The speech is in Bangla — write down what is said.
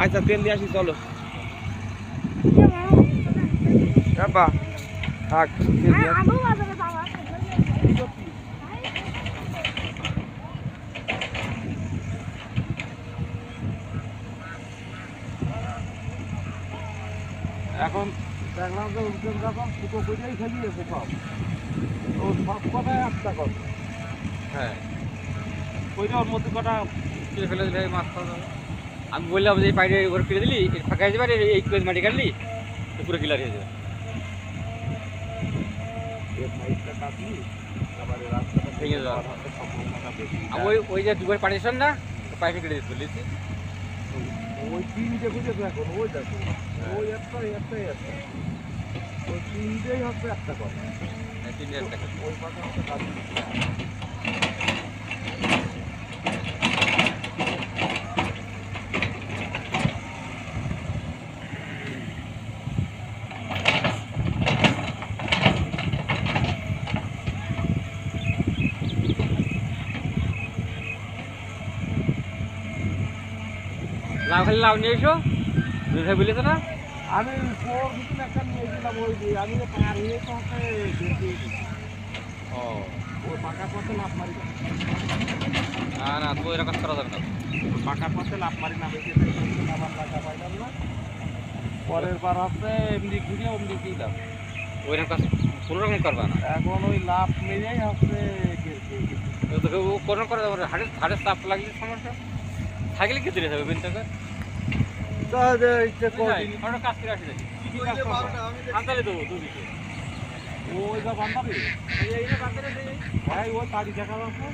আচ্ছা তেল নিয়ে আসি চলো বাবা থাক তেল নিয়ে আসি। এখন দেখলাম যে উঠে যখন ফুটো করেই খেলিয়েছে সব তো সব কথায় একটা কথা হ্যাঁ ওইটা ওর মধ্যে কটা তুলে ফেলে দিলে মাছ খাওয়া যাবে। আমি বললাম যে এই পাইডে ওর ফিরে দিলি এর ফাঁকা হয়ে যাবে আর এই ক্লোজ মাটি কাটলি তো পুরো ক্লিয়ার হয়ে যাবে। মাইকটা কাটলি আবার রাস্তাটা ভেঙে যাওয়ার সম্ভাবনাটা বেশি। আমি ওই যে দুবার পার্টিশন না পাইপে কেটে দিতে বলেছি। ওই তিনটে বুঝেছো এখন ওই দেখো ওই একটাই একটা ওই তিনটেই হচ্ছে একটা কথা তিনটে টাকা ওই পাশে হচ্ছে কাজ লাউ খালি লাউ নিয়ে এসো দুধে বলেছো না। আমি পর দুদিন একটা নিয়েছিলাম ওই যে আমি পার হয়ে তো হচ্ছে দেখিয়ে দিই ও ওই পাকা পথে লাভ মারি না তো এরকম করা যাবে না। পাকা পথে লাভ মারি না বেশি আবার টাকা পাইলাম না পরের বার হচ্ছে এমনি ঘুরে অমনি দিলাম ওই রকম কাজ কোনো রকম করবা না। এখন ওই লাভ মেরেই হচ্ছে তোকে ও কোনো করা যাবে না। হাড়ের চাপ লাগলে সমস্যা থাকলে কি দিলে যাবে বিন টাকা ইচ্ছে করি কাজ করে আসি দেখি আনতালে দেবো দুদিকে ওই যা বান্ধাবি এই বাজারে ভাই ওই তাড়ি দেখা যাচ্ছে